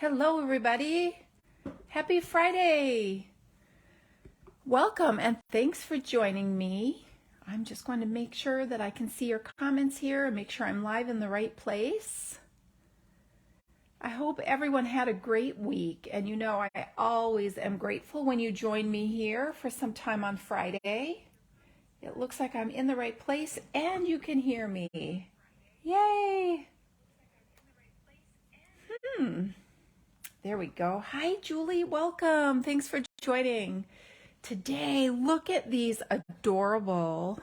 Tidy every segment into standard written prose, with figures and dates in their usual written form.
Hello, everybody. Happy Friday. Welcome and thanks for joining me. I'm just going to make sure that I can see your comments here and make sure I'm live in the right place. I hope everyone had a great week, and you know I always am grateful when you join me here for some time on Friday. It looks like I'm in the right place and you can hear me. Yay! There we go. Hi, Julie. Welcome. Thanks for joining. Today, look at these adorable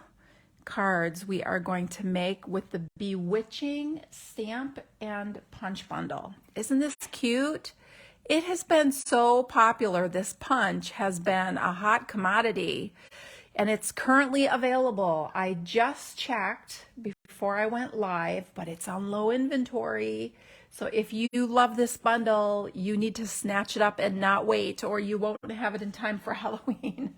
cards we are going to make with the Bewitching stamp and punch bundle. Isn't this cute? It has been so popular. This punch has been a hot commodity, and it's currently available. I just checked before I went live, but it's on low inventory. So if you love this bundle, you need to snatch it up and not wait, or you won't have it in time for Halloween.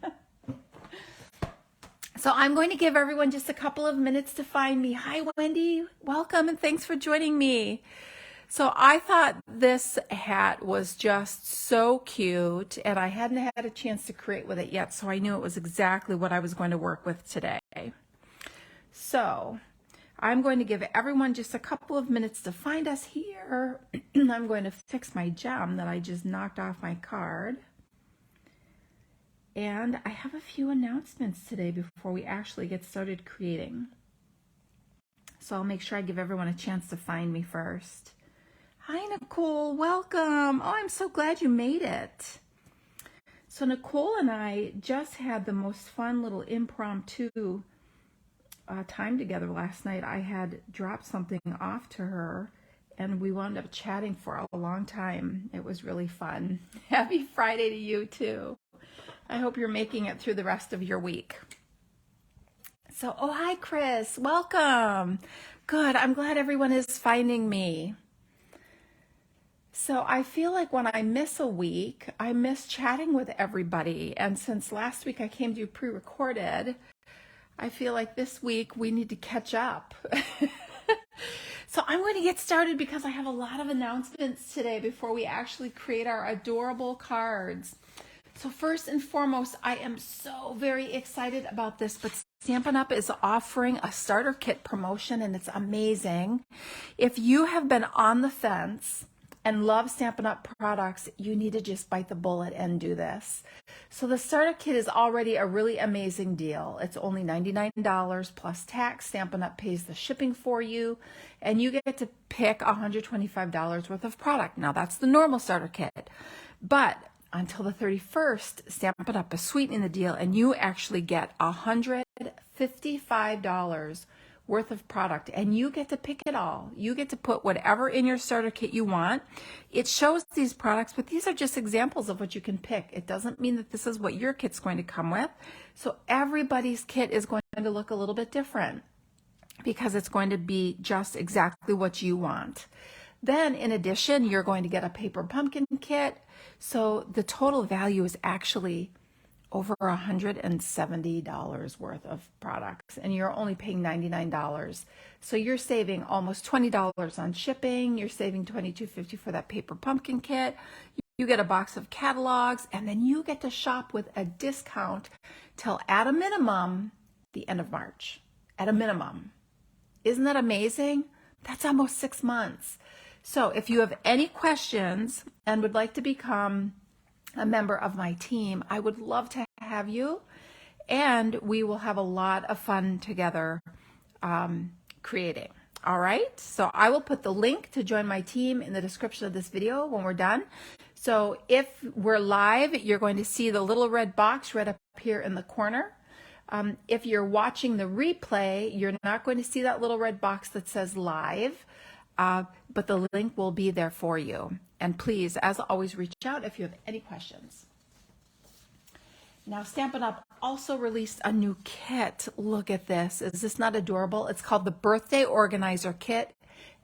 So I'm going to give everyone just a couple of minutes to find me. Hi, Wendy. Welcome and thanks for joining me. So I thought this hat was just so cute, and I hadn't had a chance to create with it yet, so I knew it was exactly what I was going to work with today. So I'm going to give everyone just a couple of minutes to find us here. I'm going to fix my gem that I just knocked off my card. And I have a few announcements today before we actually get started creating. So I'll make sure I give everyone a chance to find me first. Hi, Nicole. Welcome. Oh, I'm so glad you made it. So Nicole and I just had the most fun little impromptu time together last night. I had dropped something off to her and we wound up chatting for a long time. It was really fun. Happy Friday to you too. I hope you're making it through the rest of your week. So, oh, hi, Chris. Welcome. Good. I'm glad everyone is finding me. So I feel like when I miss a week, I miss chatting with everybody. And since last week I came to you pre-recorded, I feel like this week we need to catch up. So I'm going to get started because I have a lot of announcements today before we actually create our adorable cards. So first and foremost, I am so very excited about this, but Stampin' Up! Is offering a starter kit promotion, and it's amazing. If you have been on the fence and love Stampin' Up! Products, you need to just bite the bullet and do this. So the starter kit is already a really amazing deal. It's only $99 plus tax. Stampin' Up! Pays the shipping for you, and you get to pick $125 worth of product. Now that's the normal starter kit, but until the 31st, Stampin' Up! Is sweetening the deal, and you actually get $155 worth of product, and you get to pick it all. You get to put whatever in your starter kit you want. It shows these products, but these are just examples of what you can pick. It doesn't mean that this is what your kit's going to come with. So everybody's kit is going to look a little bit different because it's going to be just exactly what you want. Then in addition, you're going to get a paper pumpkin kit. So the total value is actually over $170 worth of products, and you're only paying $99. So you're saving almost $20 on shipping. You're saving $22.50 for that paper pumpkin kit. You get a box of catalogs, and then you get to shop with a discount till at a minimum the end of March. At a minimum. Isn't that amazing? That's almost 6 months. So if you have any questions and would like to become a member of my team, I would love to have you, and we will have a lot of fun together creating. All right, so I will put the link to join my team in the description of this video when we're done. So if we're live, you're going to see the little red box right up here in the corner. If you're watching the replay, you're not going to see that little red box that says live. But the link will be there for you. And please, as always, reach out if you have any questions. Now, Stampin' Up! Also released a new kit. Look at this. Is this not adorable? It's called the Birthday Organizer Kit.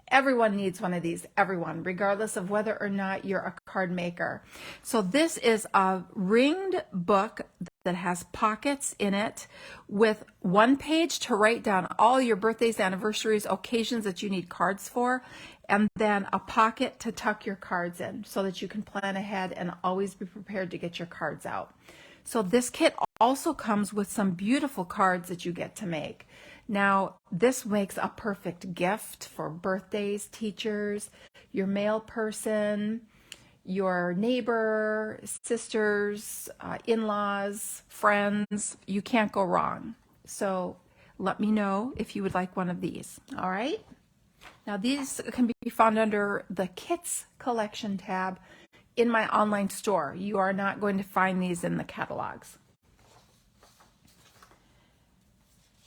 Everyone needs one of these, everyone, regardless of whether or not you're a card maker. So this is a ringed book that has pockets in it with one page to write down all your birthdays, anniversaries, occasions that you need cards for. and then a pocket to tuck your cards in so that you can plan ahead and always be prepared to get your cards out. So this kit also comes with some beautiful cards that you get to make. Now, this makes a perfect gift for birthdays, teachers, your mail person, your neighbor, sisters, in-laws, friends. You can't go wrong. So let me know if you would like one of these. All right. Now these can be found under the Kits Collection tab in my online store. You are not going to find these in the catalogs.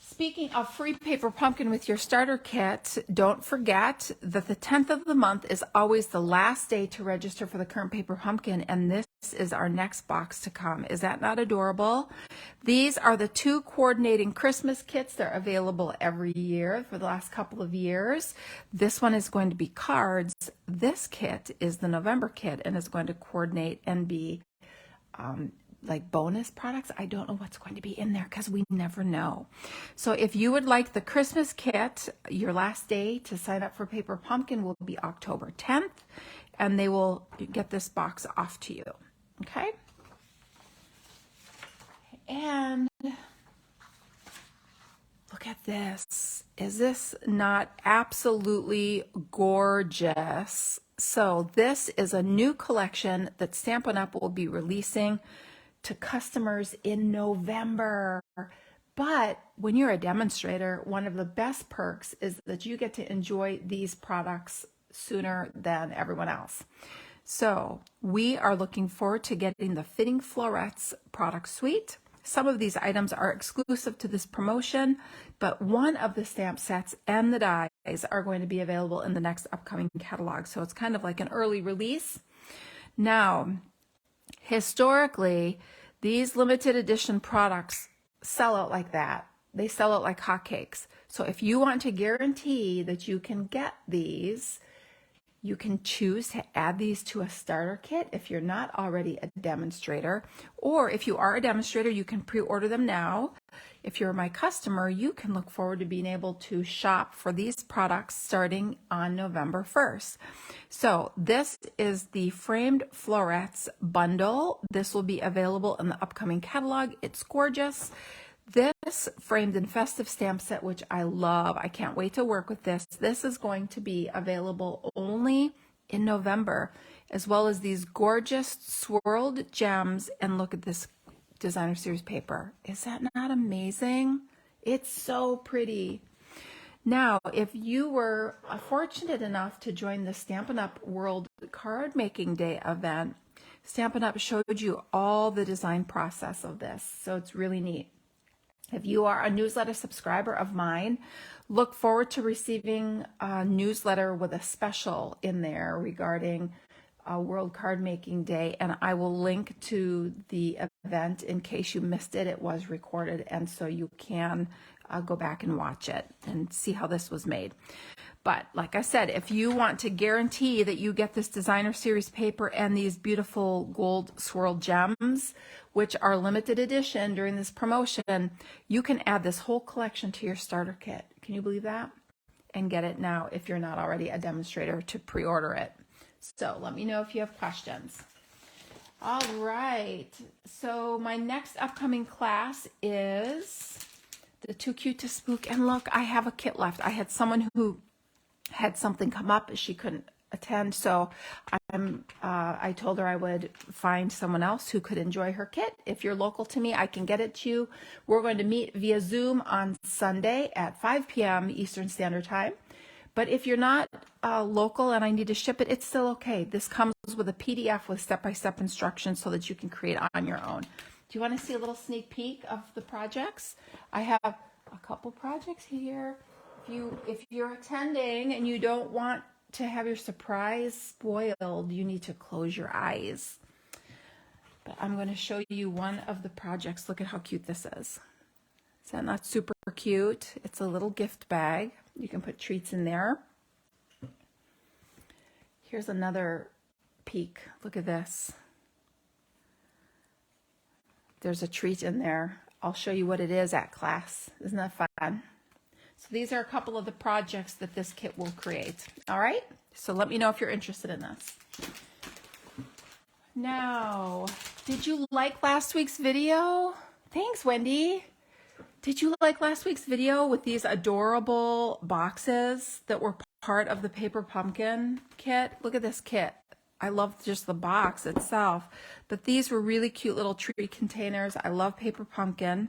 Speaking of free paper pumpkin with your starter kit, don't forget that the 10th of the month is always the last day to register for the current paper pumpkin, and this is our next box to come. Is that not adorable? These are the 2 coordinating Christmas kits. They're available every year for the last couple of years. This one is going to be cards. This kit is the November kit and is going to coordinate and be like bonus products. I don't know what's going to be in there because we never know. So if you would like the Christmas kit, your last day to sign up for Paper Pumpkin will be October 10th, and they will get this box off to you. Okay? And look at this. Is this not absolutely gorgeous? So this is a new collection that Stampin' Up! Will be releasing to customers in November. But when you're a demonstrator, one of the best perks is that you get to enjoy these products sooner than everyone else. So we are looking forward to getting the Fitting Florets product suite. Some of these items are exclusive to this promotion, but one of the stamp sets and the dies are going to be available in the next upcoming catalog. So it's kind of like an early release. Now, historically, these limited edition products sell out like that. They sell out like hotcakes. So if you want to guarantee that you can get these, you can choose to add these to a starter kit if you're not already a demonstrator. Or if you are a demonstrator, you can pre-order them now. If you're my customer, you can look forward to being able to shop for these products starting on November 1st. So this is the Framed Florets bundle. This will be available in the upcoming catalog. It's gorgeous. This framed and festive stamp set, which I love, I can't wait to work with this. This is going to be available only in November, as well as these gorgeous swirled gems. And look at this designer series paper. Is that not amazing? It's so pretty. Now, if you were fortunate enough to join the Stampin' Up! World Card Making Day event, Stampin' Up! Showed you all the design process of this, so it's really neat. If you are a newsletter subscriber of mine, look forward to receiving a newsletter with a special in there regarding World Card Making Day, and I will link to the event in case you missed it. It was recorded, and so you can go back and watch it and see how this was made. But like I said, if you want to guarantee that you get this designer series paper and these beautiful gold swirl gems, which are limited edition during this promotion, you can add this whole collection to your starter kit. Can you believe that? And get it now if you're not already a demonstrator to pre-order it. So let me know if you have questions. All right. So my next upcoming class is the Too Cute to Spook. And look, I have a kit left. I had someone who had something come up, she couldn't attend, so I told her I would find someone else who could enjoy her kit. If you're local to me, I can get it to you. We're going to meet via Zoom on Sunday at 5 p.m. Eastern Standard Time. But if you're not local and I need to ship it, it's still okay. This comes with a PDF with step-by-step instructions so that you can create on your own. Do you want to see a little sneak peek of the projects? I have a couple projects here. If you're attending and you don't want to have your surprise spoiled, you need to close your eyes. But I'm going to show you one of the projects. Look at how cute this is. Is that not super cute? It's a little gift bag. You can put treats in there. Here's another peek. Look at this. There's a treat in there. I'll show you what it is at class. Isn't that fun? So these are a couple of the projects that this kit will create. All right, so let me know if you're interested in this. Now, did you like last week's video? Thanks, Wendy. Did you like last week's video with these adorable boxes that were part of the paper pumpkin kit? Look at this kit. I love just the box itself, but these were really cute little tree containers. I love paper pumpkin.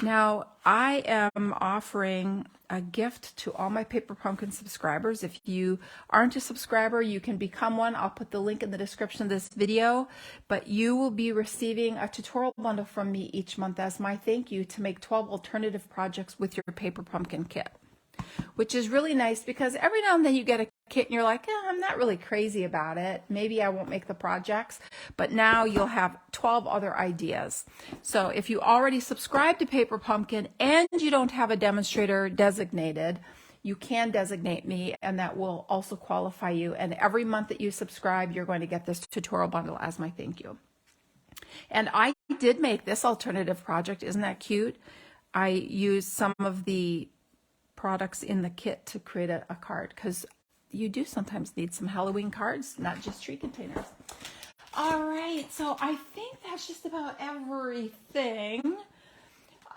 Now, I am offering a gift to all my Paper Pumpkin subscribers. If you aren't a subscriber, you can become one. I'll put the link in the description of this video, but you will be receiving a tutorial bundle from me each month as my thank you to make 12 alternative projects with your Paper Pumpkin kit, which is really nice because every now and then you get a kit and you're like, I'm not really crazy about it. Maybe I won't make the projects, but now you'll have 12 other ideas. So if you already subscribe to Paper Pumpkin and you don't have a demonstrator designated, you can designate me and that will also qualify you. And every month that you subscribe, you're going to get this tutorial bundle as my thank you. And I did make this alternative project. Isn't that cute? I used some of the products in the kit to create a card because you do sometimes need some Halloween cards, not just tree containers. All right, so I think that's just about everything.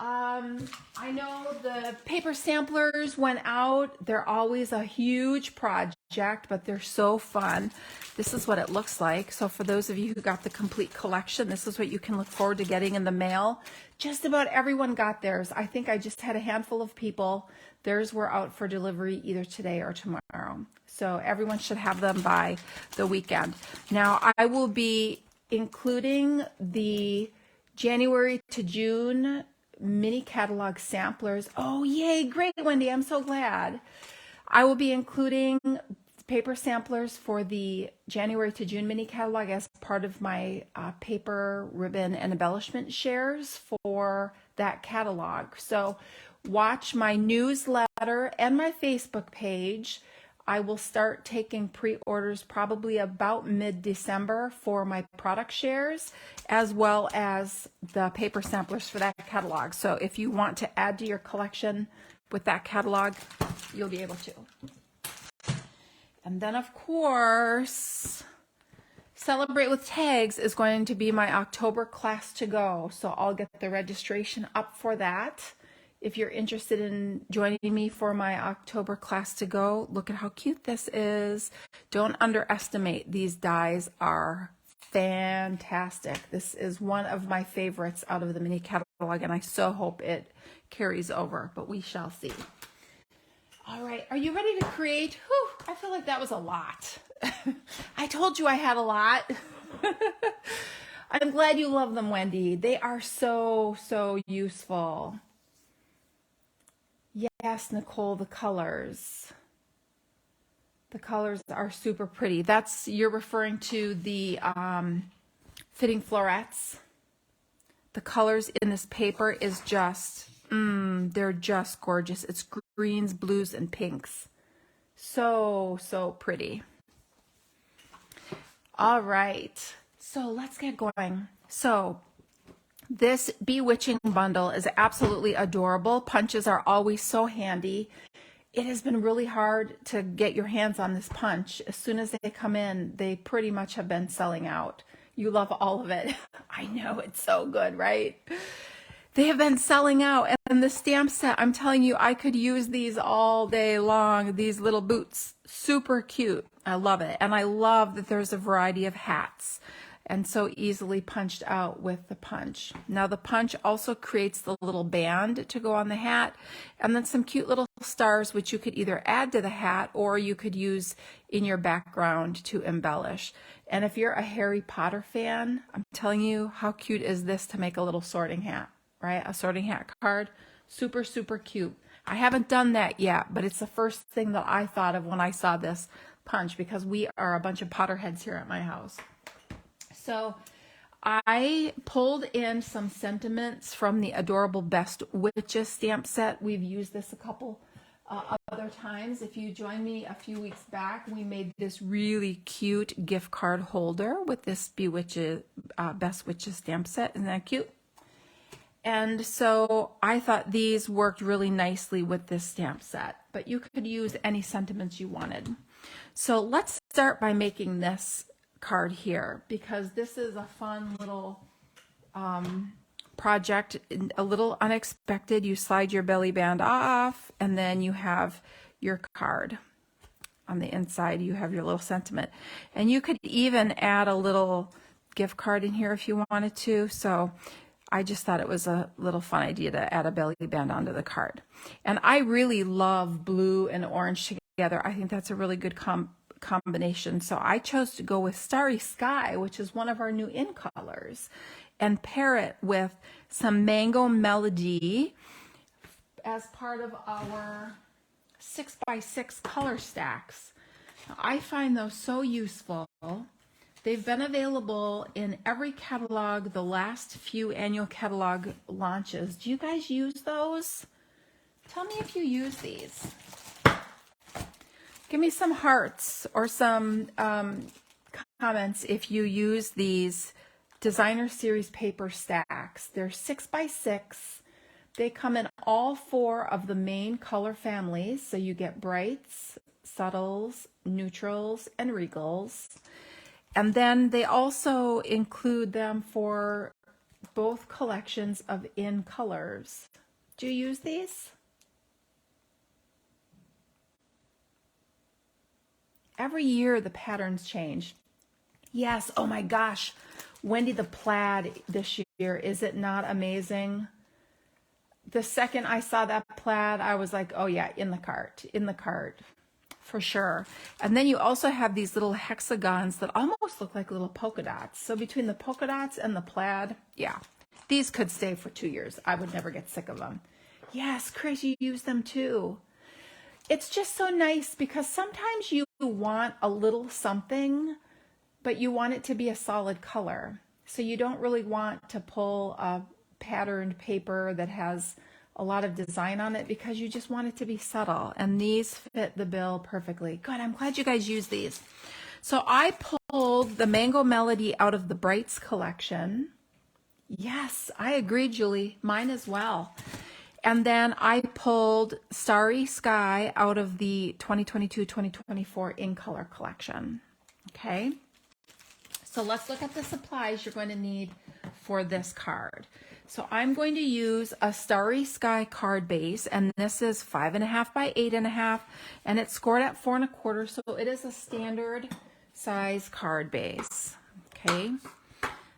I know the paper samplers went out. They're always a huge project, but they're so fun. This is what it looks like. So for those of you who got the complete collection, this is what you can look forward to getting in the mail. Just about everyone got theirs. I think I just had a handful of people. Theirs were out for delivery either today or tomorrow. So everyone should have them by the weekend. Now I will be including the January to June mini catalog samplers. Oh, yay. Great, Wendy. I'm so glad. I will be including paper samplers for the January to June mini catalog as part of my paper ribbon and embellishment shares for that catalog. So watch my newsletter and my Facebook page. I will start taking pre-orders probably about mid-December for my product shares, as well as the paper samplers for that catalog. So if you want to add to your collection with that catalog, you'll be able to. And then, of course, Celebrate with Tags is going to be my October class to go. So I'll get the registration up for that. If you're interested in joining me for my October class to go, look at how cute this is. Don't underestimate. These dies are fantastic. This is one of my favorites out of the mini catalog, and I so hope it carries over, but we shall see. All right, are you ready to create? Whew, I feel like that was a lot. I told you I had a lot. I'm glad you love them, Wendy. They are so, so useful. Yes, Nicole, the colors. The colors are super pretty. You're referring to the fitting florets. The colors in this paper is just, they're just gorgeous. It's greens, blues, and pinks. So, so pretty. All right, so let's get going. So this Bewitching bundle is absolutely adorable. Punches are always so handy. It has been really hard to get your hands on this punch. As soon as they come in, they pretty much have been selling out. You love all of it. I know, it's so good, right? They have been selling out. And the stamp set, I'm telling you, I could use these all day long. These little boots, super cute. I love it. And I love that there's a variety of hats and so easily punched out with the punch. Now the punch also creates the little band to go on the hat, and then some cute little stars which you could either add to the hat or you could use in your background to embellish. And if you're a Harry Potter fan, I'm telling you, how cute is this to make a little sorting hat, right? A sorting hat card, super, super cute. I haven't done that yet, but it's the first thing that I thought of when I saw this punch, because we are a bunch of Potterheads here at my house. So I pulled in some sentiments from the Adorable Best Witches stamp set. We've used this a couple other times. If you joined me a few weeks back, we made this really cute gift card holder with this Best Witches stamp set. Isn't that cute? And so I thought these worked really nicely with this stamp set, but you could use any sentiments you wanted. So let's start by making this card here, because this is a fun little project, a little unexpected. You slide your belly band off, and then you have your card. On the inside, you have your little sentiment. And you could even add a little gift card in here if you wanted to. So I just thought it was a little fun idea to add a belly band onto the card. And I really love blue and orange together. I think that's a really good combination. So I chose to go with Starry Sky, which is one of our new in colors, and pair it with some Mango Melody as part of our 6x6 color stacks. Now, I find those so useful. They've been available in every catalog, the last few annual catalog launches. Do you guys use those? Tell me if you use these. Give me some hearts or some comments if you use these designer series paper stacks. They're 6x6. They come in all 4 of the main color families. So you get brights, subtles, neutrals, and regals. And then they also include them for both collections of in colors. Do you use these? Every year the patterns change. Yes, oh my gosh. Wendy, the plaid this year, is it not amazing? The second I saw that plaid, I was like, oh yeah, in the cart, for sure. And then you also have these little hexagons that almost look like little polka dots. So between the polka dots and the plaid, yeah, these could stay for 2 years. I would never get sick of them. Yes, Chris, you use them too. It's just so nice because sometimes you want a little something, but you want it to be a solid color. So you don't really want to pull a patterned paper that has a lot of design on it because you just want it to be subtle. And these fit the bill perfectly. Good, I'm glad you guys use these. So I pulled the Mango Melody out of the Brights collection. Yes, I agree, Julie. Mine as well. And then I pulled Starry Sky out of the 2022-2024 in color collection. Okay. So let's look at the supplies you're going to need for this card. So I'm going to use a Starry Sky card base, and this is 5.5 by 8.5, and it's scored at 4 1/4, so it is a standard size card base. Okay.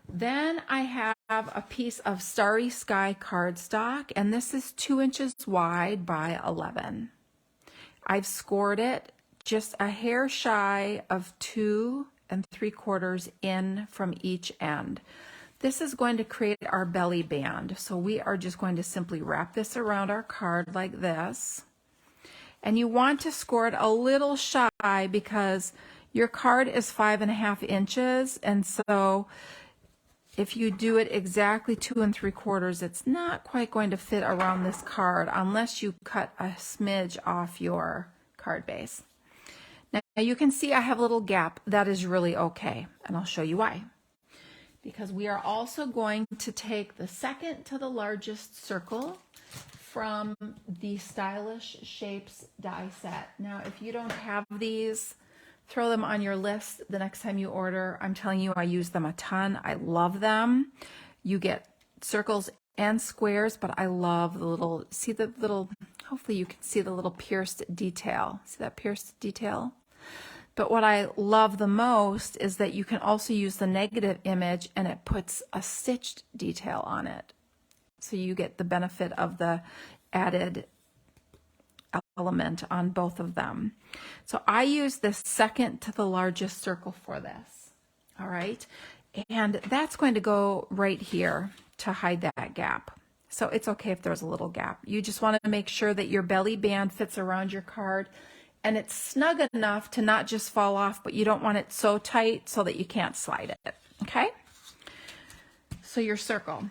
Then I have a piece of Starry Sky cardstock, and this is 2 inches wide by 11. I've scored it just a hair shy of 2 3/4 in from each end. This is going to create our belly band. So we are just going to simply wrap this around our card like this. And you want to score it a little shy because your card is 5.5 inches. And so if you do it exactly 2 3/4, it's not quite going to fit around this card unless you cut a smidge off your card base. Now you can see I have a little gap. That is really okay. And I'll show you why. Because we are also going to take the second to the largest circle from the Stylish Shapes die set. Now, if you don't have these, throw them on your list the next time you order. I'm telling you, I use them a ton. I love them. You get circles and squares, but I love the little, see the little, hopefully you can see the little pierced detail. See that pierced detail? But what I love the most is that you can also use the negative image and it puts a stitched detail on it. So you get the benefit of the added element on both of them. So I use the second to the largest circle for this. All right. And that's going to go right here to hide that gap. So it's okay if there's a little gap. You just want to make sure that your belly band fits around your card and it's snug enough to not just fall off, but you don't want it so tight so that you can't slide it. Okay? So your circle.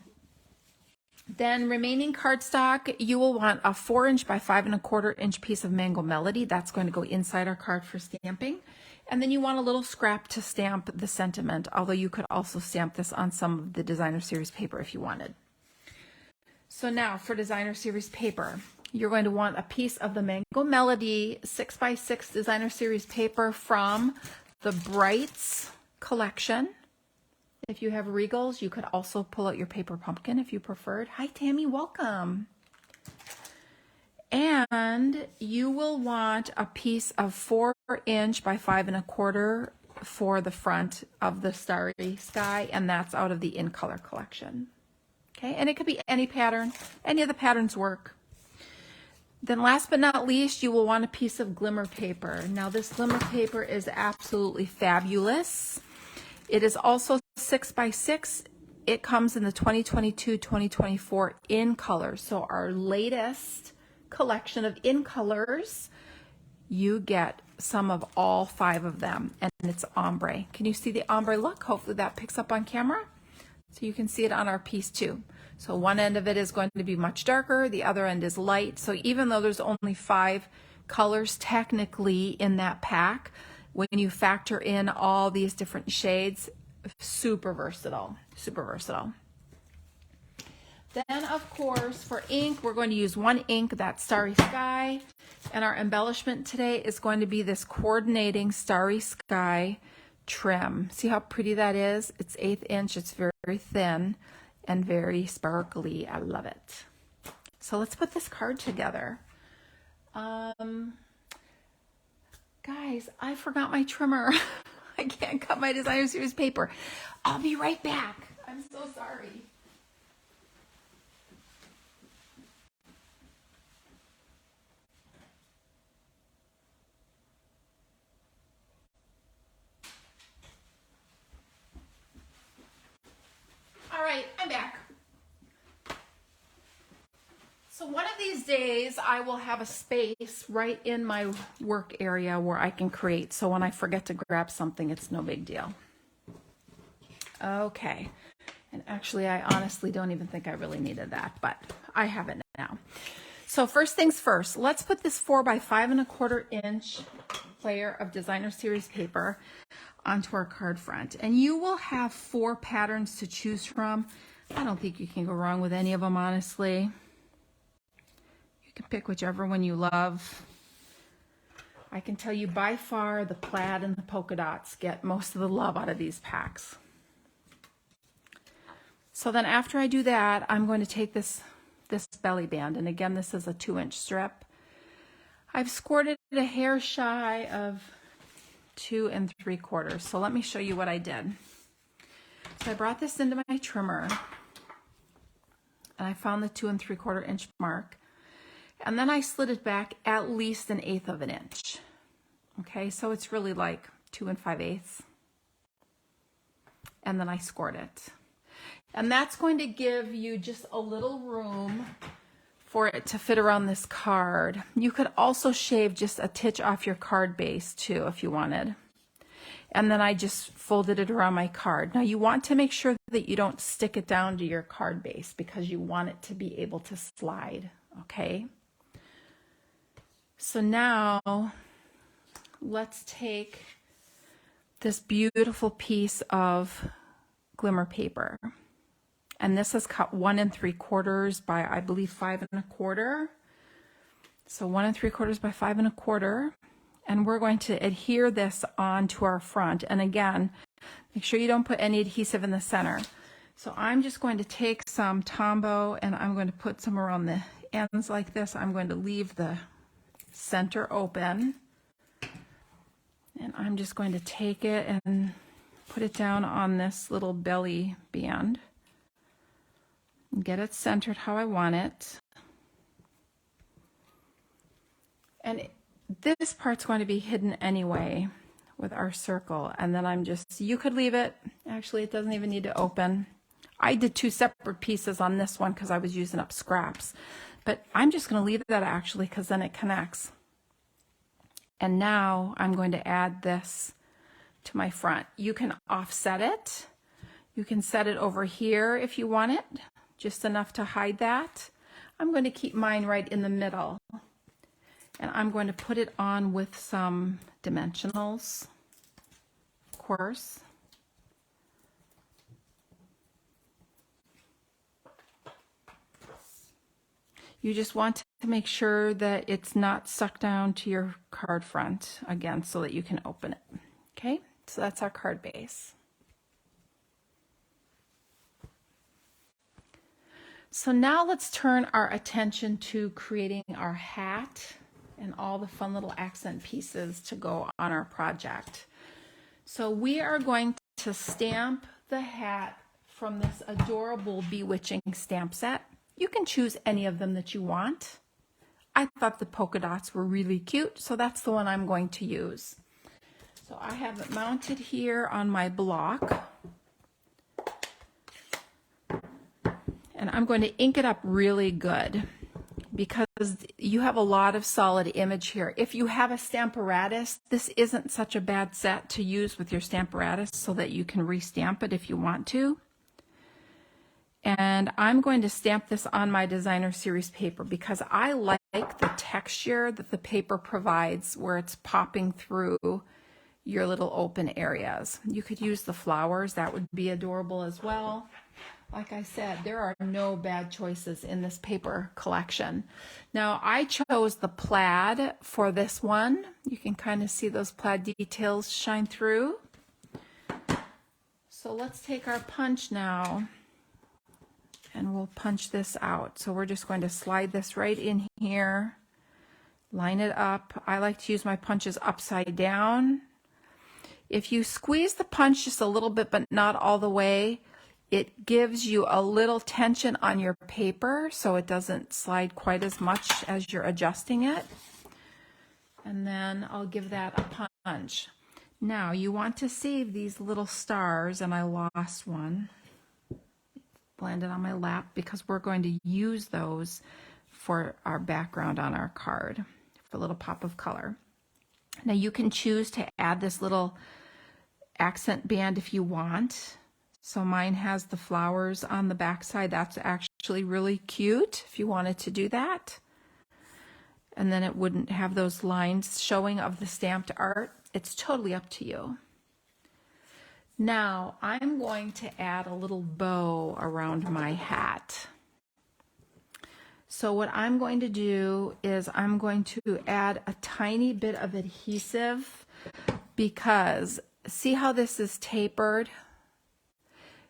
Then remaining cardstock, you will want a 4 inch by 5 1/4 inch piece of Mango Melody. That's going to go inside our card for stamping. And then you want a little scrap to stamp the sentiment, although you could also stamp this on some of the designer series paper if you wanted. So now for designer series paper, you're going to want a piece of the Mango Melody 6x6 designer series paper from the Brights collection. If you have Regals, you could also pull out your paper pumpkin if you preferred. Hi Tammy, welcome. And you will want a piece of 4" by 5 1/4 for the front of the Starry sky, and that's out of the In Color collection. Okay, and it could be any pattern, any of the patterns work. Then last but not least, you will want a piece of Glimmer paper. Now this Glimmer paper is absolutely fabulous. It is also 6x6. It comes in the 2022-2024 In Color. So our latest collection of In Colors, you get some of all 5 of them, and it's ombre. Can you see the ombre look? Hopefully that picks up on camera. So you can see it on our piece too. So one end of it is going to be much darker, the other end is light. So even though there's only 5 colors technically in that pack, when you factor in all these different shades, super versatile, super versatile. Then of course for ink, we're going to use 1 ink, that's Starry Sky. And our embellishment today is going to be this coordinating Starry Sky trim. See how pretty that is? It's 1/8 inch, it's very thin and very sparkly. I love it. So let's put this card together. Guys, I forgot my trimmer. I can't cut my designer series paper. I'll be right back. I'm so sorry. All right, I'm back. So one of these days I will have a space right in my work area where I can create. So when I forget to grab something, it's no big deal. Okay. And actually, I honestly don't even think I really needed that, but I have it now. So first things first, let's put this 4 by 5 1/4 inch layer of designer series paper onto our card front. And you will have 4 patterns to choose from. I don't think you can go wrong with any of them, honestly. You can pick whichever one you love. I can tell you by far the plaid and the polka dots get most of the love out of these packs. So then after I do that, I'm going to take this belly band, and again, this is a 2-inch strip. I've scored it a hair shy of 2 3/4. So let me show you what I did. So I brought this into my trimmer, and I found the 2 3/4 inch mark, and then I slid it back at least 1/8 of an inch. Okay, so it's really like 2 5/8, and then I scored it. And that's going to give you just a little room for it to fit around this card. You could also shave just a titch off your card base too if you wanted. And then I just folded it around my card. Now you want to make sure that you don't stick it down to your card base because you want it to be able to slide, okay? So now let's take this beautiful piece of Glimmer paper. And this is cut 1 3/4 by, I believe, 5 1/4. So 1 3/4 by 5 1/4. And we're going to adhere this onto our front. And again, make sure you don't put any adhesive in the center. So I'm just going to take some Tombow and I'm going to put some around the ends like this. I'm going to leave the center open. And I'm just going to take it and put it down on this little belly band. Get it centered how I want it. And this part's going to be hidden anyway with our circle. And then I'm just, you could leave it. Actually, it doesn't even need to open. I did 2 separate pieces on this one because I was using up scraps. But I'm just going to leave that actually because then it connects. And now I'm going to add this to my front. You can offset it. You can set it over here if you want it. Just enough to hide that. I'm going to keep mine right in the middle. And I'm going to put it on with some dimensionals, of course. You just want to make sure that it's not stuck down to your card front again so that you can open it. Okay, so that's our card base. So now let's turn our attention to creating our hat and all the fun little accent pieces to go on our project. So we are going to stamp the hat from this adorable Bewitching stamp set. You can choose any of them that you want. I thought the polka dots were really cute, so that's the one I'm going to use. So I have it mounted here on my block. And I'm going to ink it up really good because you have a lot of solid image here. If you have a Stamparatus, this isn't such a bad set to use with your Stamparatus so that you can restamp it if you want to. And I'm going to stamp this on my designer series paper because I like the texture that the paper provides where it's popping through your little open areas. You could use the flowers, that would be adorable as well. Like I said, there are no bad choices in this paper collection. Now, I chose the plaid for this one. You can kind of see those plaid details shine through. So let's take our punch now and we'll punch this out. So we're just going to slide this right in here, line it up. I like to use my punches upside down. If you squeeze the punch just a little bit, but not all the way, it gives you a little tension on your paper so it doesn't slide quite as much as you're adjusting it. And then I'll give that a punch. Now you want to save these little stars, and I lost one. Landed on my lap because we're going to use those for our background on our card for a little pop of color. Now you can choose to add this little accent band if you want. So mine has the flowers on the back side. That's actually really cute if you wanted to do that. And then it wouldn't have those lines showing of the stamped art. It's totally up to you. Now I'm going to add a little bow around my hat. So what I'm going to do is I'm going to add a tiny bit of adhesive because see how this is tapered?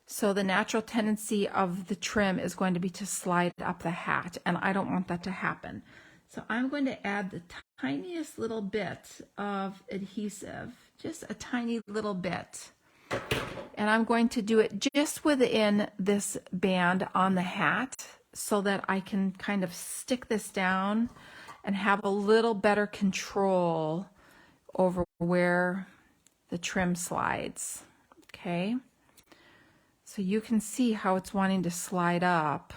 So the natural tendency of the trim is going to be to slide up the hat, and I don't want that to happen. So I'm going to add the tiniest little bit of adhesive, just a tiny little bit. And I'm going to do it just within this band on the hat so that I can kind of stick this down and have a little better control over where the trim slides. Okay. So you can see how it's wanting to slide up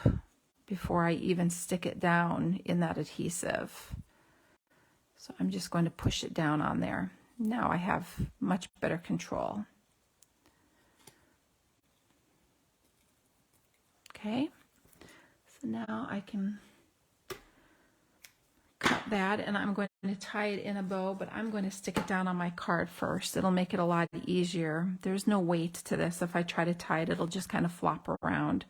before I even stick it down in that adhesive. So I'm just going to push it down on there. Now I have much better control. Okay, so now I can cut that and I'm going to tie it in a bow, but I'm going to stick it down on my card first. It'll make it a lot easier. There's no weight to this. If I try to tie it, it'll just kind of flop around.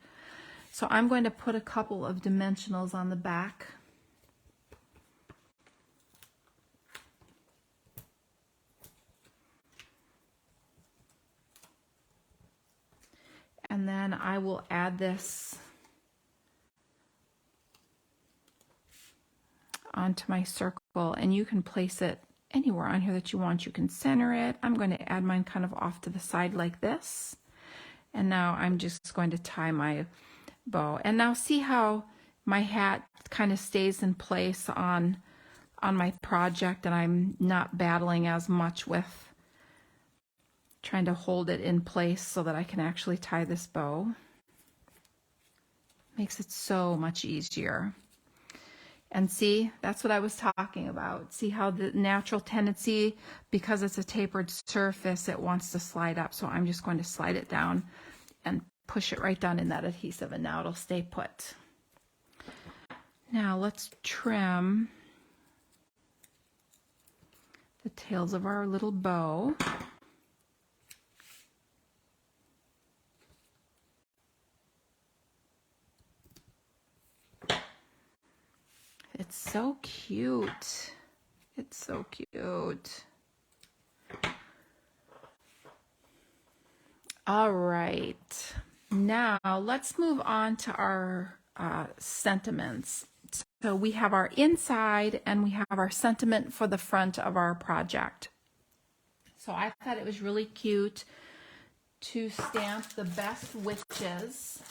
So I'm going to put a couple of dimensionals on the back. And then I will add this onto my circle, and you can place it anywhere on here that you want. You can center it. I'm going to add mine kind of off to the side like this. And now I'm just going to tie my bow. And now see how my hat kind of stays in place on my project, and I'm not battling as much with trying to hold it in place so that I can actually tie this bow. Makes it so much easier. And see, that's what I was talking about. See how the natural tendency, because it's a tapered surface, it wants to slide up. So I'm just going to slide it down and push it right down in that adhesive, and now it'll stay put. Now let's trim the tails of our little bow. it's so cute. It's so cute. All right. Now let's move on to our sentiments. So we have our inside and we have our sentiment for the front of our project. So I thought it was really cute to stamp the Best Witches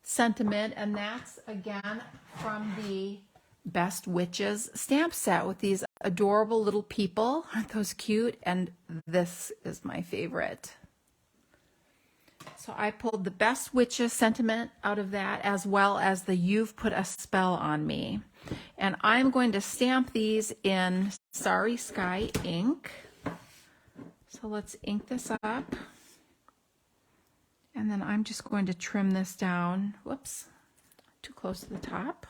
sentiment, and that's again from the Best Witches stamp set with these adorable little people. Aren't those cute? And this is my favorite. So I pulled the Best Witches sentiment out of that, as well as the You've Put a Spell on Me. And I'm going to stamp these in Starry Sky ink. So let's ink this up. And then I'm just going to trim this down. Whoops, too close to the top.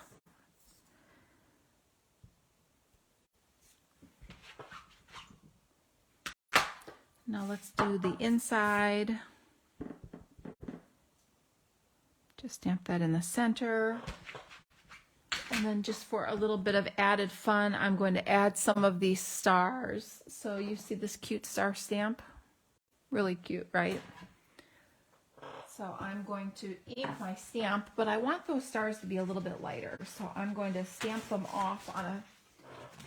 Now let's do the inside. Just stamp that in the center. And then just for a little bit of added fun, I'm going to add some of these stars. So you see this cute star stamp? Really cute, right? So I'm going to ink my stamp, but I want those stars to be a little bit lighter. So I'm going to stamp them off on a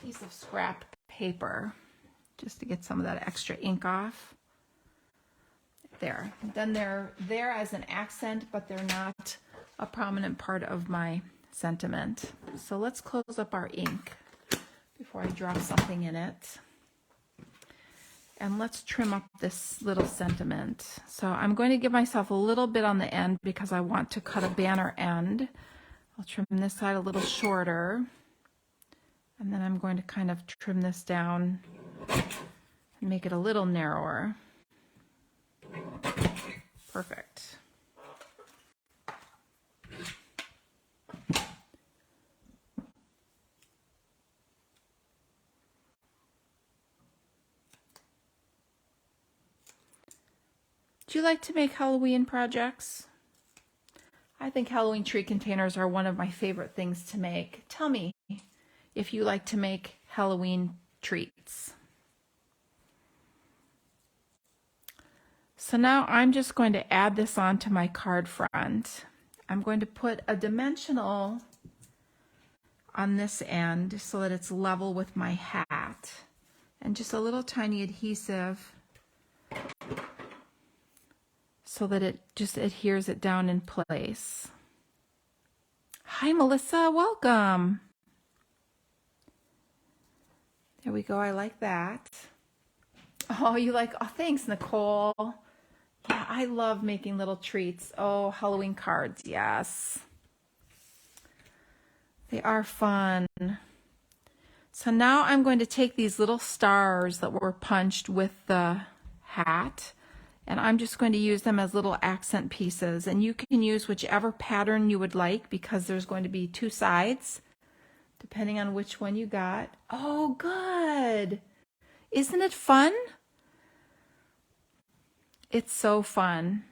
piece of scrap paper just to get some of that extra ink off. There. Then they're there as an accent, but they're not a prominent part of my sentiment. So let's close up our ink before I drop something in it. And let's trim up this little sentiment. So I'm going to give myself a little bit on the end because I want to cut a banner end. I'll trim this side a little shorter. And then I'm going to kind of trim this down and make it a little narrower. Perfect. Do you like to make Halloween projects? I think Halloween tree containers are one of my favorite things to make. Tell me if you like to make Halloween treats. So now I'm just going to add this onto my card front. I'm going to put a dimensional on this end so that it's level with my hat, and just a little tiny adhesive so that it just adheres it down in place. Hi, Melissa, welcome. There we go, I like that. Oh, you like, oh, thanks, Nicole. Yeah, I love making little treats. Oh, Halloween cards, yes. They are fun. So now I'm going to take these little stars that were punched with the hat, and I'm just going to use them as little accent pieces. And you can use whichever pattern you would like because there's going to be two sides, depending on which one you got. Oh, good. Isn't it fun? It's so fun.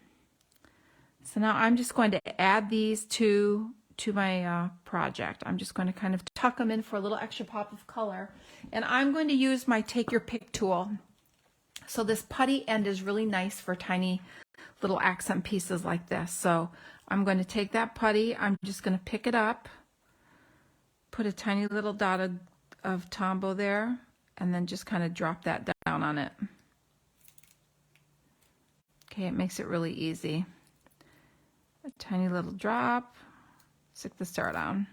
So now I'm just going to add these to my project. I'm just going to kind of tuck them in for a little extra pop of color. And I'm going to use my Take Your Pick tool. So this putty end is really nice for tiny little accent pieces like this. So I'm going to take that putty, I'm just going to pick it up, put a tiny little dot of Tombow there, and then just kind of drop that down on it. Okay, it makes it really easy. A tiny little drop, stick the star down.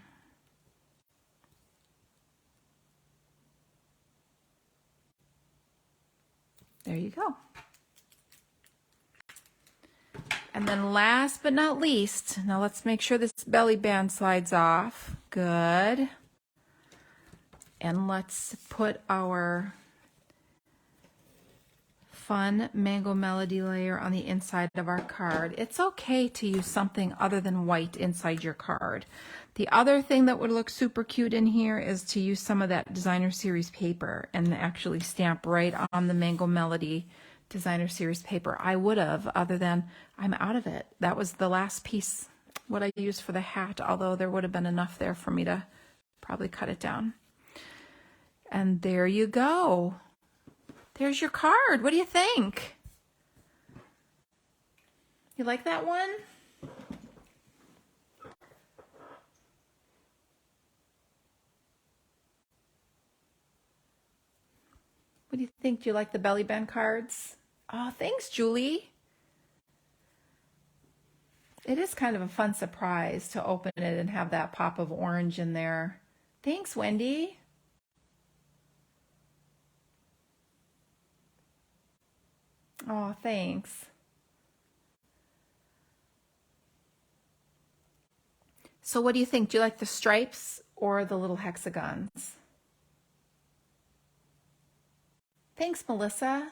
There you go. And then last but not least, now let's make sure this belly band slides off. Good. And let's put our fun Mango Melody layer on the inside of our card. It's okay to use something other than white inside your card. The other thing that would look super cute in here is to use some of that Designer Series paper and actually stamp right on the Mango Melody Designer Series paper. I would have, other than I'm out of it. That was the last piece, what I used for the hat, although there would have been enough there for me to Probably cut it down. And there you go. There's your card. What do you think? You like that one? What do you think? Do you like the belly band cards? Oh, thanks, Julie. It is kind of a fun surprise to open it and have that pop of orange in there. Thanks, Wendy. Oh, thanks. So what do you think? Do you like the stripes or the little hexagons? Thanks, Melissa.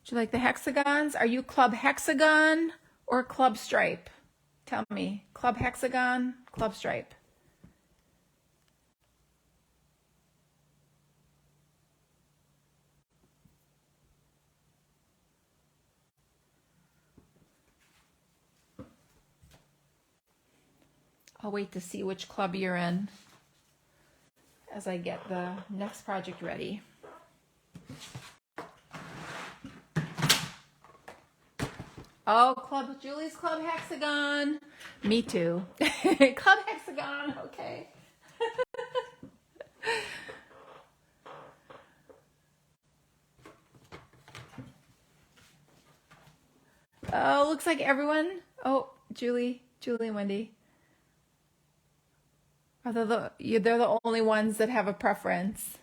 Do you like the hexagons? Are you Club Hexagon or Club Stripe? Tell me. Club Hexagon, Club Stripe. I'll wait to see which club you're in as I get the next project ready. Oh, Julie's Club Hexagon. Me too. Club Hexagon, okay. Oh, looks like everyone. Oh, Julie and Wendy. They're the only ones that have a preference.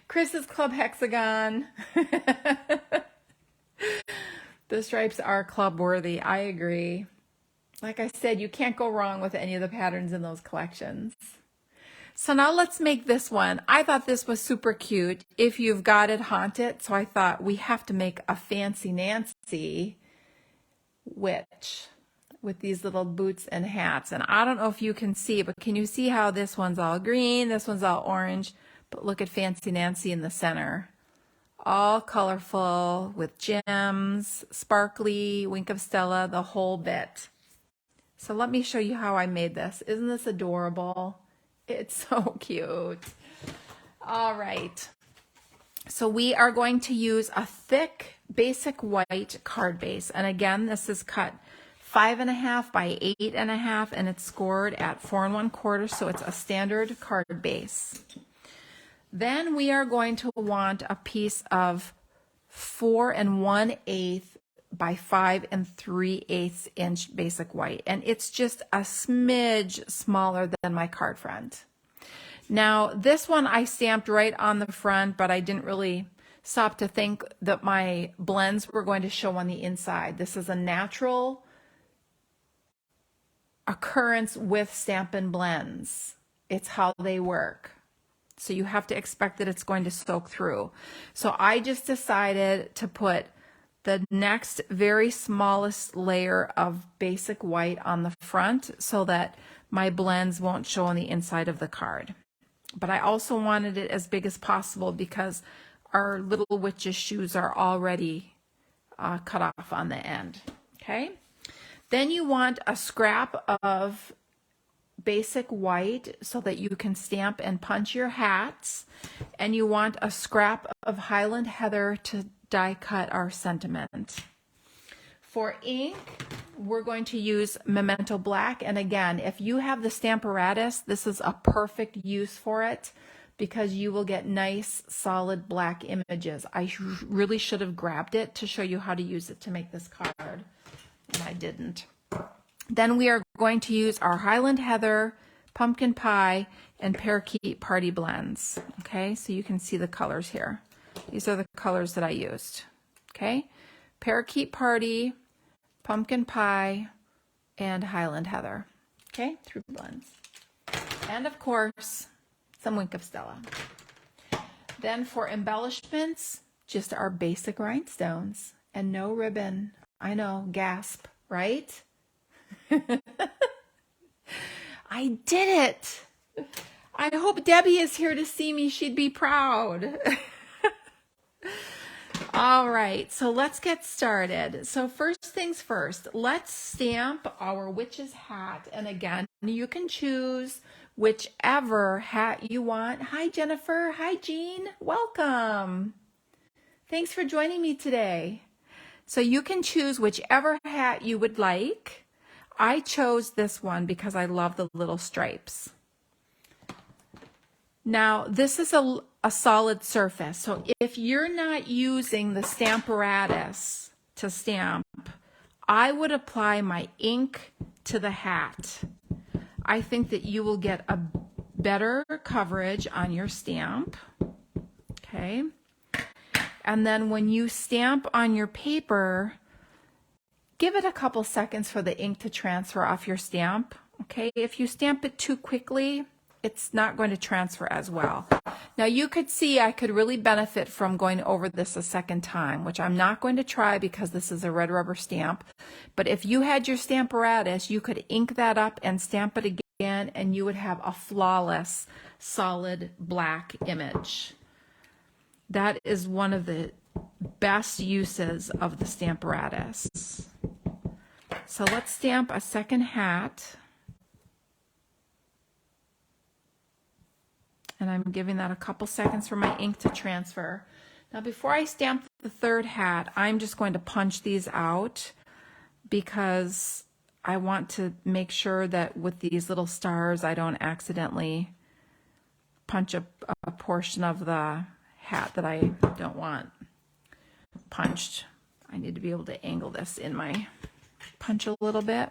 Chris's Club Hexagon. The stripes are club worthy. I agree. Like I said, you can't go wrong with any of the patterns in those collections. So now let's make this one. I thought this was super cute. If you've got it, haunt it. So I thought we have to make a Fancy Nancy witch with these little boots and hats. And I don't know if you can see, but can you see how this one's all green, this one's all orange, but look at Fancy Nancy in the center. All colorful with gems, sparkly, Wink of Stella, the whole bit. So let me show you how I made this. Isn't this adorable? It's so cute. All right. So we are going to use a thick, basic white card base. And again, this is cut 5.5 by 8.5, and it's scored at 4 1/4. So it's a standard card base. Then we are going to want a piece of 4 1/8 by 5 3/8 inch basic white. And it's just a smidge smaller than my card front. Now, this one I stamped right on the front, but I didn't really stop to think that my blends were going to show on the inside. This is a natural occurrence with Stampin' Blends. It's how they work. So you have to expect that it's going to soak through. So I just decided to put the next very smallest layer of basic white on the front so that my blends won't show on the inside of the card. But I also wanted it as big as possible because our little witch's shoes are already cut off on the end. Okay. Then you want a scrap of basic white so that you can stamp and punch your hats, and you want a scrap of Highland Heather to die cut our sentiment. For ink, we're going to use Memento Black, and again, if you have the Stamparatus, this is a perfect use for it because you will get nice solid black images. I really should have grabbed it to show you how to use it to make this card, and I didn't. Then we are going to use our Highland Heather, Pumpkin Pie, and Parakeet Party blends. Okay, so you can see the colors here. These are the colors that I used. Okay, Parakeet Party, Pumpkin Pie, and Highland Heather. Okay, 3 blends. And of course, some Wink of Stella. Then for embellishments, just our basic rhinestones and no ribbon. I know, gasp, right? I did it. I hope Debbie is here to see me. She'd be proud. All right, so let's get started. So first things first, let's stamp our witch's hat. And again, you can choose whichever hat you want. Hi, Jennifer. Hi, Jean. Welcome. Thanks for joining me today. So you can choose whichever hat you would like. I chose this one because I love the little stripes. Now, this is a solid surface, so if you're not using the Stamparatus to stamp, I would apply my ink to the hat. I think that you will get a better coverage on your stamp, okay? And then when you stamp on your paper, give it a couple seconds for the ink to transfer off your stamp, okay? If you stamp it too quickly, it's not going to transfer as well. Now you could see I could really benefit from going over this a second time, which I'm not going to try because this is a red rubber stamp. But if you had your Stamparatus, you could ink that up and stamp it again, and you would have a flawless, solid black image. That is one of the best uses of the Stamparatus. So let's stamp a second hat. And I'm giving that a couple seconds for my ink to transfer. Now before I stamp the third hat, I'm just going to punch these out because I want to make sure that with these little stars I don't accidentally punch a portion of the hat that I don't want punched. I need to be able to angle this in my punch a little bit.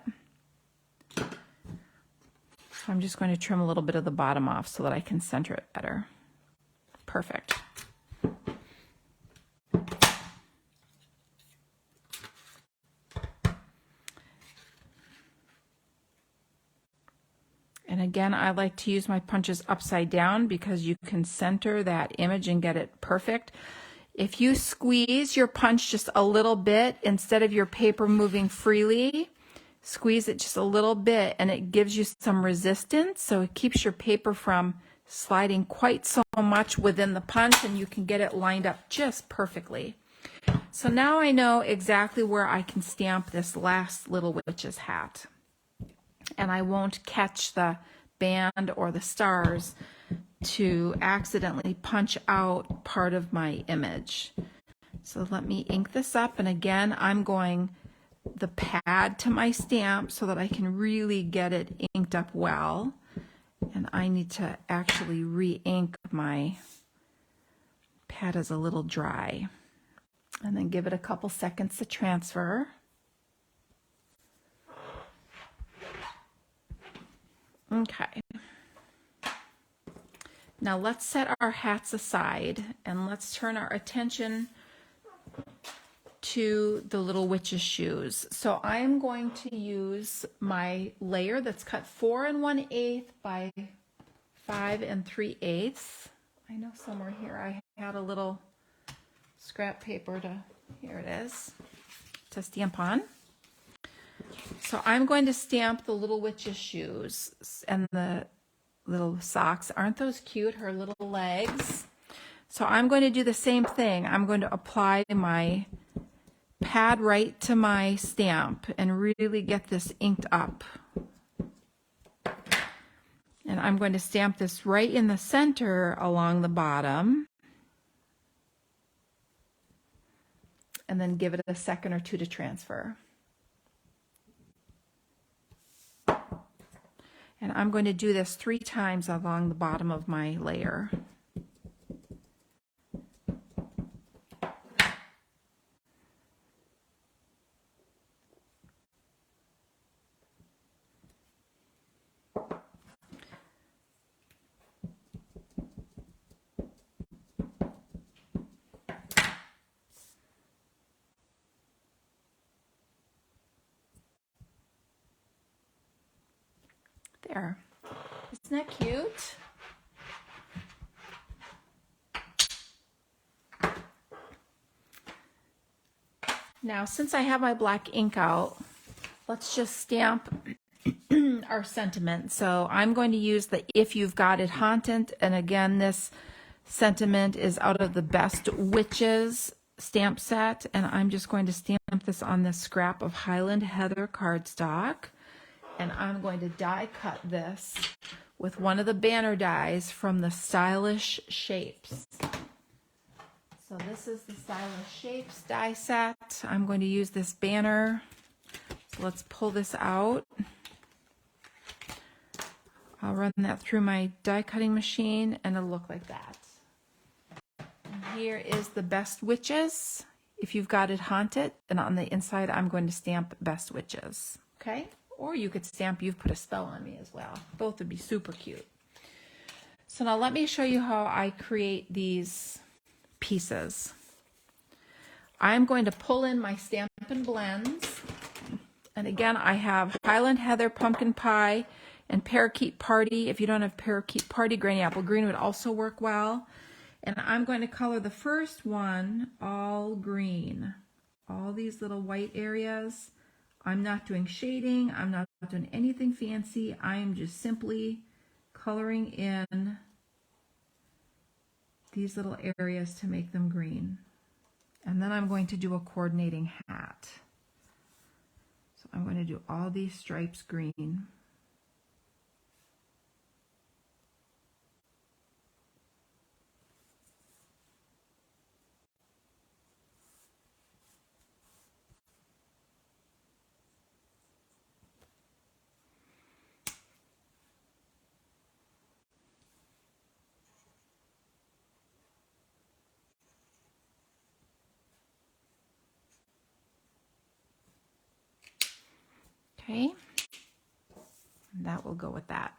I'm just going to trim a little bit of the bottom off so that I can center it better. Perfect. And again, I like to use my punches upside down because you can center that image and get it perfect. If you squeeze your punch just a little bit instead of your paper moving freely, squeeze it just a little bit and it gives you some resistance, so it keeps your paper from sliding quite so much within the punch, and you can get it lined up just perfectly. So now I know exactly where I can stamp this last little witch's hat, and I won't catch the band or the stars to accidentally punch out part of my image. So let me ink this up, and again I'm going the pad to my stamp so that I can really get it inked up well. And I need to actually re-ink. My pad is a little dry. And then give it a couple seconds to transfer. Okay. Now let's set our hats aside and let's turn our attention to the little witch's shoes. So I am going to use my layer that's cut 4 1/8 by 5 3/8. I know somewhere here I had a little scrap paper to, here it is, to stamp on. So I'm going to stamp the little witch's shoes and the little socks. Aren't those cute, her little legs? So I'm going to do the same thing. I'm going to apply my pad right to my stamp and really get this inked up. And I'm going to stamp this right in the center along the bottom. And then give it a second or two to transfer. And I'm going to do this 3 times along the bottom of my layer. There. Isn't that cute? Now, since I have my black ink out, let's just stamp our sentiment. So I'm going to use the If You've Got It Haunted, and again, this sentiment is out of the Best Witches stamp set, and I'm just going to stamp this on this scrap of Highland Heather cardstock, and I'm going to die cut this with one of the banner dies from the Stylish Shapes. So this is the Stylish Shapes die set. I'm going to use this banner. So let's pull this out. I'll run that through my die cutting machine and it'll look like that. And here is the Best Witches. If you've got it haunted, and on the inside I'm going to stamp Best Witches. Okay? Or you could stamp You've Put a Spell on Me as well. Both would be super cute. So now let me show you how I create these pieces. I'm going to pull in my Stampin' Blends. And again, I have Highland Heather Pumpkin Pie and Parakeet Party. If you don't have Parakeet Party, Granny Apple Green would also work well. And I'm going to color the first one all green. All these little white areas. I'm not doing shading. I'm not doing anything fancy. I am just simply coloring in these little areas to make them green. And then I'm going to do a coordinating hat. So I'm going to do all these stripes green. Okay, and that will go with that.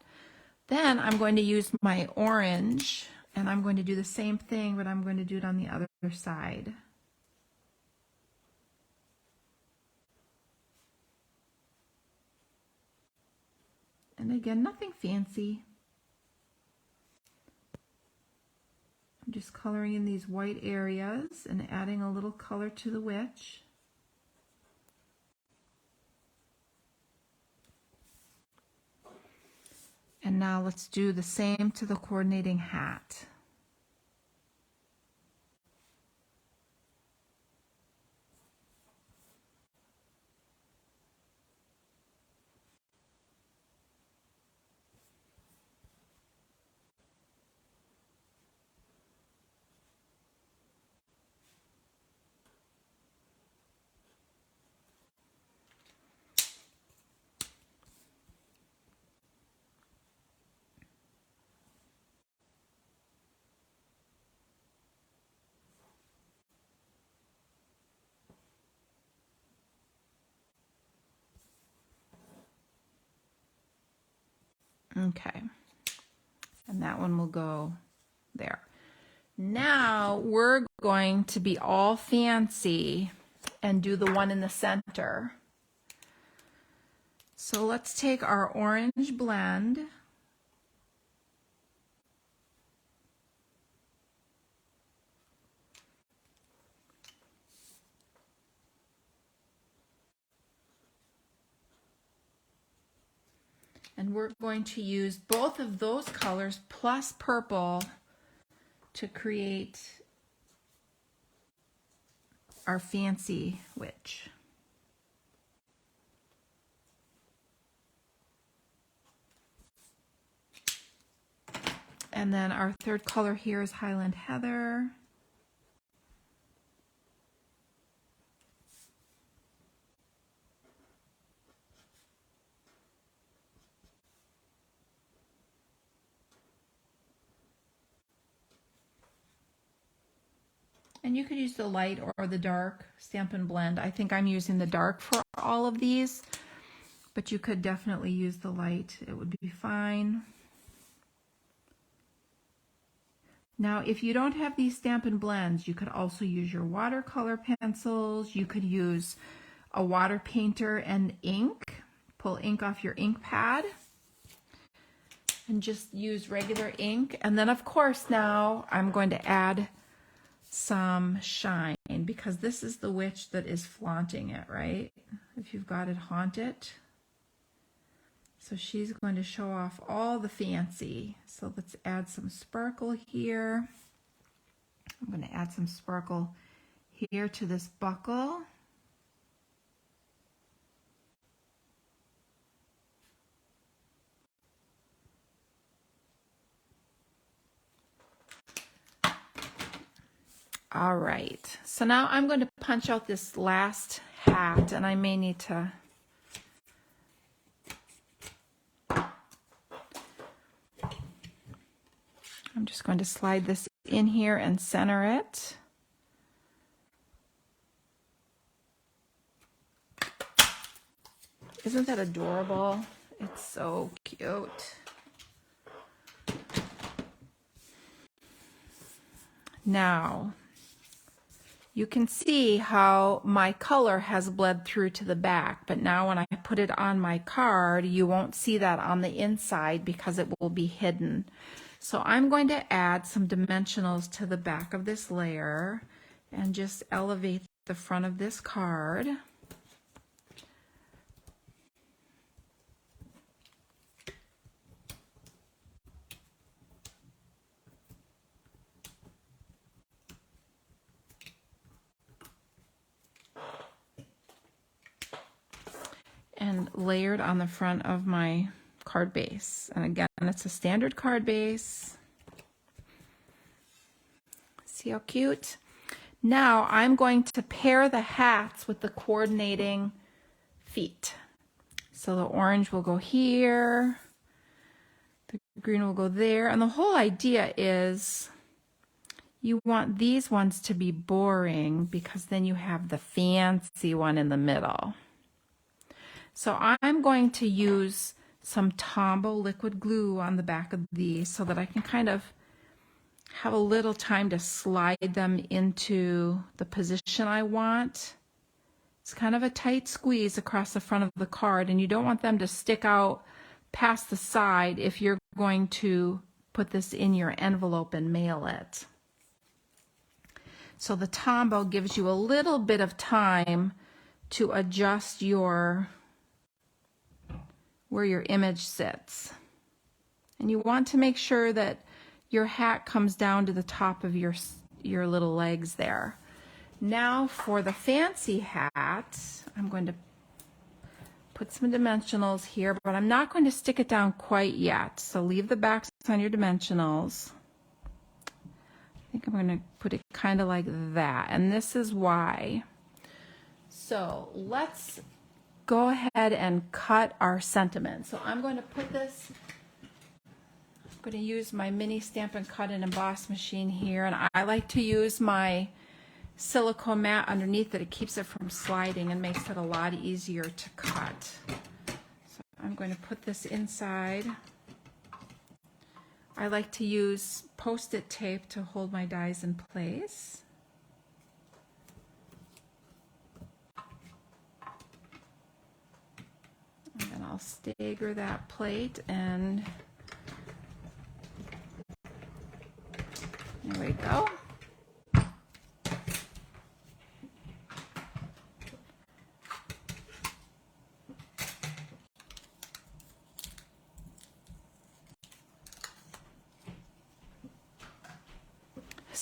Then I'm going to use my orange, and I'm going to do the same thing, but I'm going to do it on the other side. And again, nothing fancy. I'm just coloring in these white areas and adding a little color to the witch. And now let's do the same to the coordinating hat. Okay, and that one will go there. Now we're going to be all fancy and do the one in the center. So let's take our orange blend and we're going to use both of those colors plus purple to create our fancy witch. And then our third color here is Highland Heather. And you could use the light or the dark Stampin' Blend. I think I'm using the dark for all of these, but you could definitely use the light. It would be fine. Now, if you don't have these Stampin' Blends, you could also use your watercolor pencils. You could use a water painter and ink. Pull ink off your ink pad and just use regular ink. And then, of course, now I'm going to add some shine because this is the witch that is flaunting it, right? If you've got it haunted. So she's going to show off all the fancy. So let's add some sparkle here. I'm going to add some sparkle here to this buckle. All right, so now I'm going to punch out this last hat, and I may need to I'm just going to slide this in here and center it. Isn't that adorable? It's so cute. Now, you can see how my color has bled through to the back, but now when I put it on my card, you won't see that on the inside because it will be hidden. So I'm going to add some dimensionals to the back of this layer and just elevate the front of this card. And layered on the front of my card base. And again, it's a standard card base. See how cute? Now I'm going to pair the hats with the coordinating feet. So the orange will go here, the green will go there, and the whole idea is you want these ones to be boring because then you have the fancy one in the middle. So I'm going to use some Tombow liquid glue on the back of these so that I can kind of have a little time to slide them into the position I want. It's kind of a tight squeeze across the front of the card, and you don't want them to stick out past the side if you're going to put this in your envelope and mail it. So the Tombow gives you a little bit of time to adjust where your image sits. And you want to make sure that your hat comes down to the top of your little legs there. Now for the fancy hat, I'm going to put some dimensionals here, but I'm not going to stick it down quite yet. So leave the backs on your dimensionals. I think I'm going to put it kind of like that, and this is why. So let's go ahead and cut our sentiment. So I'm going to put this, I'm going to use my mini Stampin' Cut and Emboss machine here, and I like to use my silicone mat underneath it. It keeps it from sliding and makes it a lot easier to cut. So I'm going to put this inside. I like to use Post-it tape to hold my dies in place. And then I'll stagger that plate, and there we go.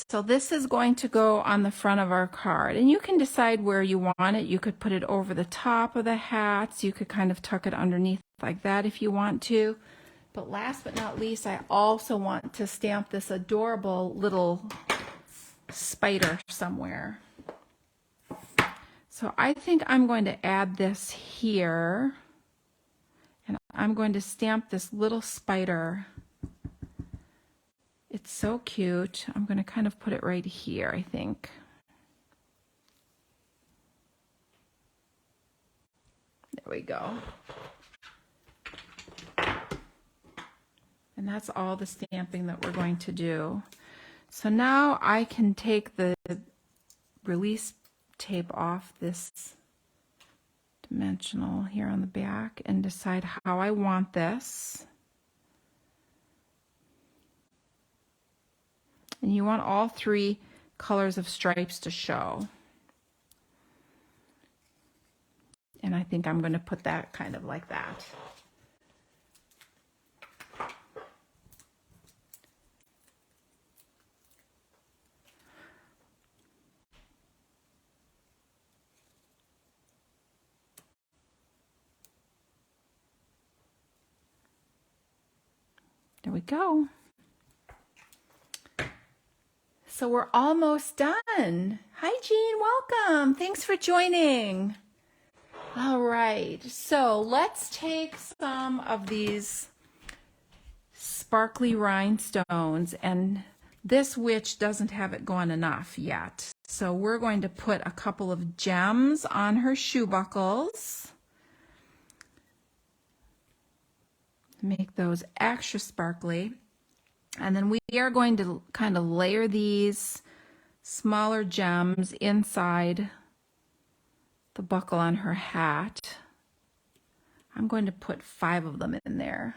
So this is going to go on the front of our card, and you can decide where you want it. You could put it over the top of the hats. You could kind of tuck it underneath like that if you want to. But last but not least, I also want to stamp this adorable little spider somewhere. So I think I'm going to add this here, and I'm going to stamp this little spider. It's so cute. I'm going to kind of put it right here, I think. There we go. And that's all the stamping that we're going to do. So now I can take the release tape off this dimensional here on the back and decide how I want this. And you want all three colors of stripes to show. And I think I'm going to put that kind of like that. There we go. So we're almost done. Hi, Jean, welcome. Thanks for joining. All right, so let's take some of these sparkly rhinestones, and this witch doesn't have it going enough yet. So we're going to put a couple of gems on her shoe buckles. Make those extra sparkly. And then we are going to kind of layer these smaller gems inside the buckle on her hat. I'm going to put 5 of them in there.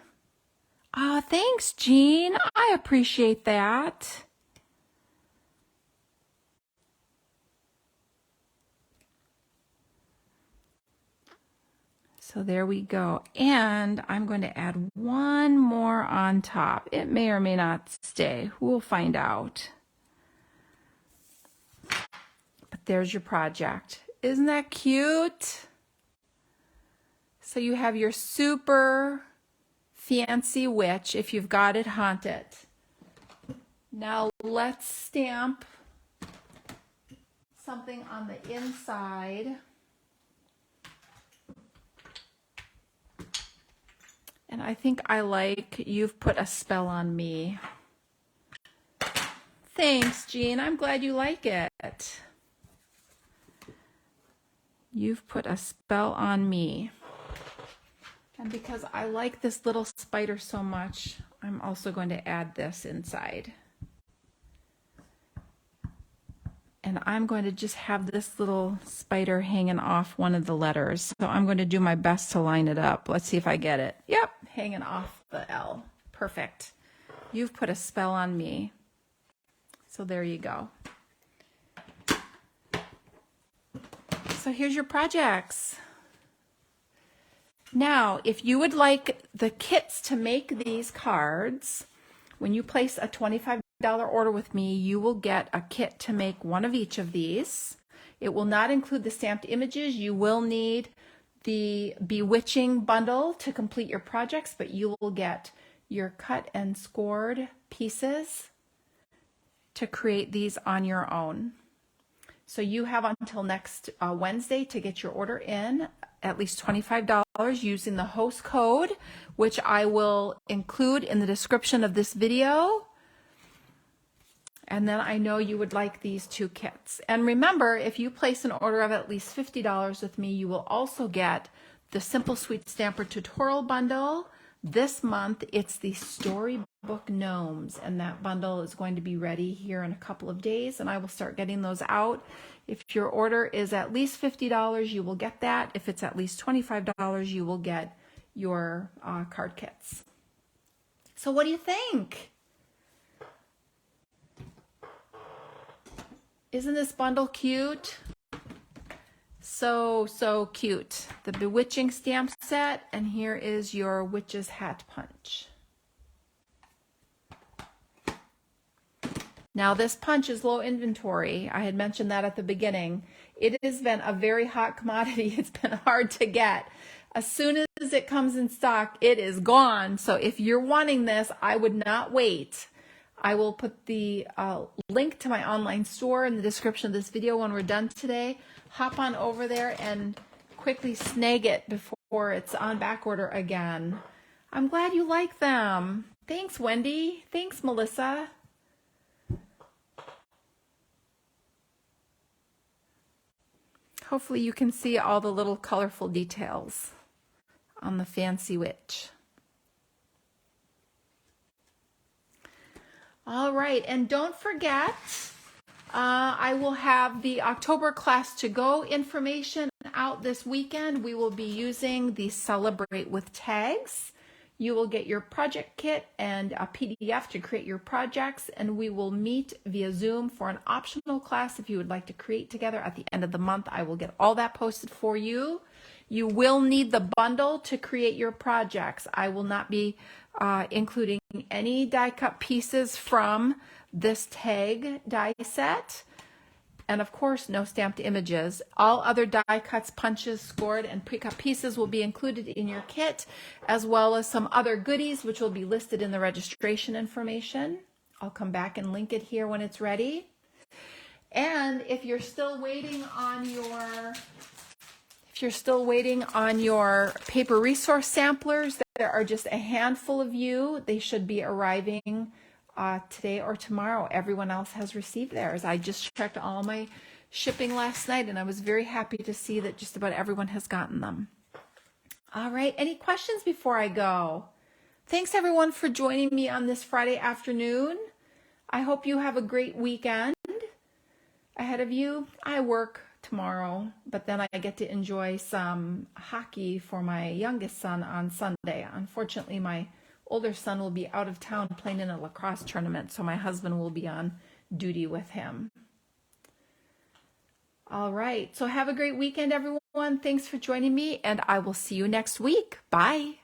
Ah, thanks, Jean. I appreciate that. So there we go. And I'm going to add one more on top. It may or may not stay. We'll find out. But there's your project. Isn't that cute? So you have your super fancy witch if you've got it haunted. Now let's stamp something on the inside. And I think I like "You've Put a Spell on Me." Thanks, Jean. I'm glad you like it. You've put a spell on me. And because I like this little spider so much, I'm also going to add this inside. And I'm going to just have this little spider hanging off one of the letters. So I'm going to do my best to line it up. Let's see if I get it. Yep, hanging off the L. Perfect. You've put a spell on me. So there you go. So here's your projects. Now, if you would like the kits to make these cards, when you place a $25 order with me, you will get a kit to make one of each of these. It will not include the stamped images. You will need the Bewitching bundle to complete your projects, but you will get your cut and scored pieces to create these on your own. So you have until next Wednesday to get your order in, at least $25 using the host code, which I will include in the description of this video. And then I know you would like these 2 kits. And remember, if you place an order of at least $50 with me, you will also get the Simple Sweet Stamper tutorial bundle. This month, it's the Storybook Gnomes, and that bundle is going to be ready here in a couple of days, and I will start getting those out. If your order is at least $50, you will get that. If it's at least $25, you will get your card kits. So what do you think? Isn't this bundle cute? So cute. The Bewitching stamp set, and here is your Witch's Hat Punch. Now this punch is low inventory. I had mentioned that at the beginning. It has been a very hot commodity. It's been hard to get. As soon as it comes in stock, it is gone. So if you're wanting this, I would not wait. I will put the link to my online store in the description of this video when we're done today. Hop on over there and quickly snag it before it's on back order again. I'm glad you like them. Thanks, Wendy. Thanks, Melissa. Hopefully you can see all the little colorful details on the fancy witch. All right, and don't forget, I will have the October class to go information out this weekend. We will be using the Celebrate with tags. You will get your project kit and a PDF to create your projects, and we will meet via Zoom for an optional class if you would like to create together at the end of the month. I will get all that posted for you. You will need the bundle to create your projects. I will not be including any die cut pieces from this tag die set. And of course, no stamped images. All other die cuts, punches, scored, and pre-cut pieces will be included in your kit, as well as some other goodies, which will be listed in the registration information. I'll come back and link it here when it's ready. And if you're still waiting on your paper resource samplers, there are just a handful of you. They should be arriving today or tomorrow. Everyone else has received theirs. I just checked all my shipping last night, and I was very happy to see that just about everyone has gotten them. All right, any questions before I go? Thanks everyone for joining me on this Friday afternoon. I hope you have a great weekend ahead of you. I work tomorrow, but then I get to enjoy some hockey for my youngest son on Sunday. Unfortunately, my older son will be out of town playing in a lacrosse tournament, so my husband will be on duty with him. All right, so have a great weekend, everyone. Thanks for joining me, and I will see you next week. Bye.